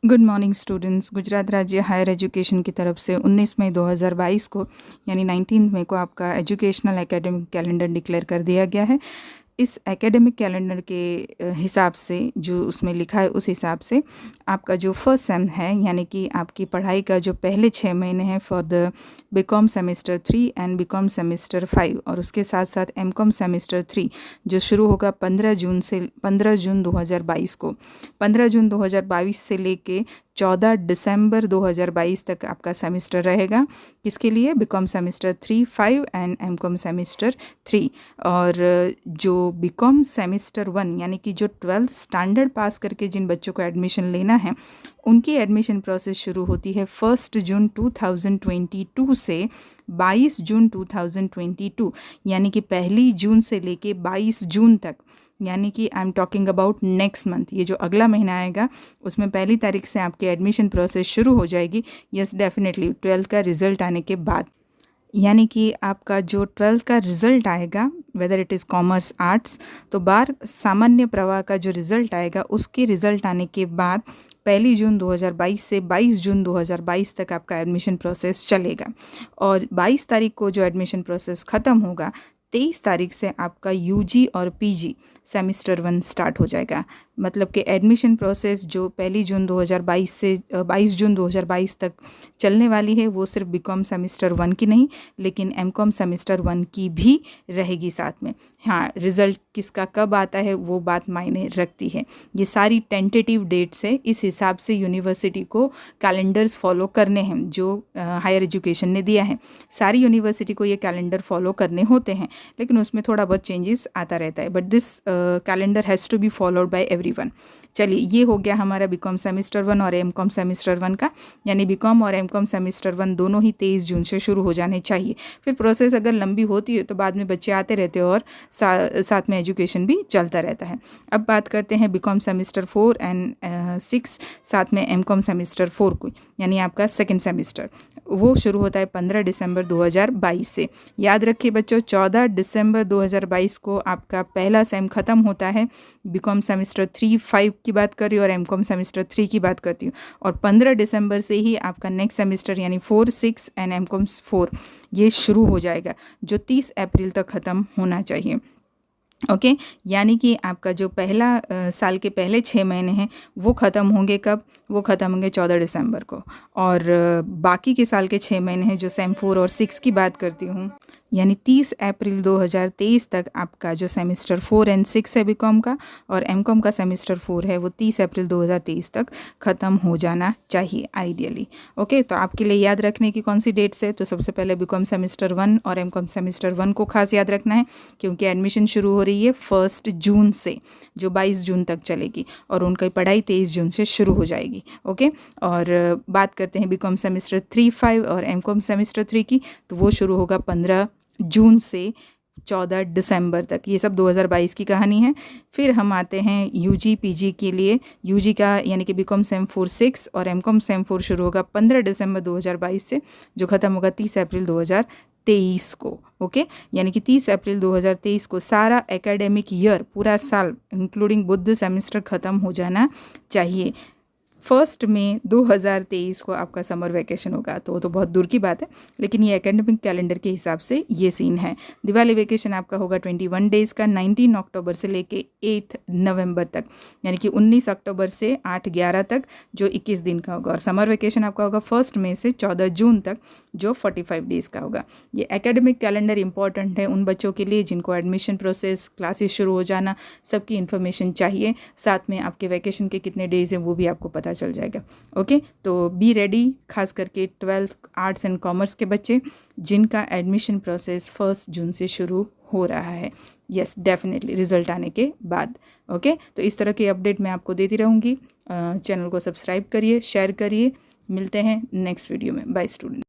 Good morning students. Gujarat राज्य higher education की तरफ से 19 मई 2022 को यानी 19 मई को आपका एजुकेशनल एकेडमिक कैलेंडर डिक्लेयर कर दिया गया है। इस एकेडमिक कैलेंडर के हिसाब से जो उसमें लिखा है उस हिसाब से आपका जो फर्स्ट सेम है यानी कि आपकी पढ़ाई का जो पहले 6 महीने हैं for the BCom semester 3 and BCom semester 5 और उसके साथ साथ एमकॉम सेमेस्टर 3 जो शुरू होगा 15 जून 2022 को 15 जून 2022 से लेके 14 दिसंबर 2022 तक आपका सेमेस्टर रहेगा। किसके लिए? BCom semester 3, 5 and MCom semester 3। और जो बीकॉम सेमेस्टर 1 यानी कि जो 12th स्टैंडर्ड पास करके जिन बच्चों को एडमिशन लेना है उनकी एडमिशन प्रोसेस शुरू होती है 1 जून 2022 से 22 जून 2022 यानी कि 1 जून से लेके 22 जून तक, यानी कि I am talking about next month. ये जो अगला महीना आएगा उसमें 1 तारीख से आपकी एडमिशन प्रोसेस शुरू हो जाएगी। यस डेफिनेटली 12th का रिज़ल्ट आने के बाद, यानी कि आपका जो 12th का रिज़ल्ट आएगा whether it is commerce arts, तो बार सामान्य प्रवाह का जो रिज़ल्ट आएगा उसके रिज़ल्ट आने के बाद 1 जून 2022 से 22 जून 2022 तक आपका एडमिशन प्रोसेस चलेगा। और 22 तारीख को जो एडमिशन प्रोसेस ख़त्म होगा 23 तारीख से आपका यूजी और पीजी सेमेस्टर 1 स्टार्ट हो जाएगा। मतलब कि एडमिशन प्रोसेस जो 1 जून 2022 से 22 जून 2022 तक चलने वाली है वो सिर्फ बीकॉम सेमेस्टर 1 की नहीं लेकिन एमकॉम सेमेस्टर 1 की भी रहेगी साथ में। हाँ, रिज़ल्ट किसका कब आता है वो बात मायने रखती है। ये सारी टेंटेटिव डेट्स है, इस हिसाब से यूनिवर्सिटी को कैलेंडर्स फॉलो करने हैं जो हायर एजुकेशन ने दिया है। सारी यूनिवर्सिटी को ये कैलेंडर फॉलो करने होते हैं लेकिन उसमें थोड़ा बहुत चेंजेस आता रहता है, but this calendar has to be followed by everyone. चलिए, ये हो गया हमारा बीकॉम सेमेस्टर 1 और एमकॉम सेमेस्टर 1 का, यानी बीकॉम और एमकॉम सेमेस्टर 1 दोनों ही 23 जून से शुरू हो जाने चाहिए। फिर प्रोसेस अगर लंबी होती है तो बाद में बच्चे आते रहते हैं और साथ में एजुकेशन भी चलता रहता है। अब बात करते हैं बीकॉम सेमेस्टर 4 एंड 6 साथ में एमकॉम सेमेस्टर 4 को, यानी आपका सेकेंड सेमेस्टर वो शुरू होता है 15 दिसंबर 2022 से। याद रखिए बच्चों, 14 दिसंबर 2022 को आपका पहला सेम ख़त्म होता है। बीकॉम सेमेस्टर 3, 5 की बात कर रही हूँ और एमकॉम सेमेस्टर 3 की बात करती हूँ। और 15 दिसंबर से ही आपका नेक्स्ट सेमेस्टर यानी 4, 6 एंड एमकॉम 4 ये शुरू हो जाएगा जो 30 अप्रैल तक ख़त्म होना चाहिए। ओके यानी कि आपका जो पहला साल के पहले 6 महीने हैं वो ख़त्म होंगे कब? वो ख़त्म होंगे 14 दिसंबर को। और बाकी के साल के 6 महीने हैं जो सेम 4 और 6 की बात करती हूँ, यानी 30 अप्रैल 2023 तक आपका जो सेमेस्टर 4 एंड 6 है बीकॉम का और एमकॉम का सेमेस्टर 4 है वो 30 अप्रैल 2023 तक ख़त्म हो जाना चाहिए आइडियली। ओके, तो आपके लिए याद रखने की कौन सी डेट्स है? तो सबसे पहले बीकॉम सेमेस्टर 1 और एमकॉम सेमेस्टर 1 को खास याद रखना है क्योंकि एडमिशन शुरू हो रही है 1 जून से जो 22 जून तक चलेगी और उनकी पढ़ाई 23 जून से शुरू हो जाएगी। ओके, और बात करते हैं बीकॉम सेमेस्टर 3, 5 और एमकॉम सेमेस्टर 3 की, तो वो शुरू होगा 15 जून से 14 दिसंबर तक। ये सब 2022 की कहानी है। फिर हम आते हैं यूजी पीजी के लिए। यूजी का यानी कि बीकॉम सेम 4, 6 और एमकॉम सेम 4 शुरू होगा 15 दिसंबर 2022 से जो ख़त्म होगा 30 अप्रैल 2023 को। ओके, यानी कि 30 अप्रैल 2023 को सारा एकेडमिक ईयर, पूरा साल इंक्लूडिंग बुध सेमेस्टर ख़त्म हो जाना चाहिए। 1 मई 2023 को आपका समर वैकेशन होगा, तो वो तो बहुत दूर की बात है लेकिन ये एकेडमिक कैलेंडर के हिसाब से ये सीन है। दिवाली वैकेशन आपका होगा 21 डेज़ का 19 अक्टूबर से लेके 8 नवंबर तक, यानी कि 19 अक्टूबर से 8-11 तक जो 21 दिन का होगा। और समर वैकेशन आपका होगा 1 मई से 14 जून तक जो 45 डेज़ का होगा। ये एकेडमिक कैलेंडर इंपॉर्टेंट है उन बच्चों के लिए जिनको एडमिशन प्रोसेस, क्लासेस शुरू हो जाना, सबकी इन्फॉर्मेशन चाहिए। साथ में आपके वैकेशन के कितने डेज़ हैं वो भी आपको पता चल जाएगा। ओके, तो बी रेडी, खास करके 12th आर्ट्स एंड कॉमर्स के बच्चे जिनका एडमिशन प्रोसेस 1 जून से शुरू हो रहा है। यस डेफिनेटली रिजल्ट आने के बाद। ओके, तो इस तरह की अपडेट मैं आपको देती रहूँगी। चैनल को सब्सक्राइब करिए, शेयर करिए। मिलते हैं नेक्स्ट वीडियो में। Bye student.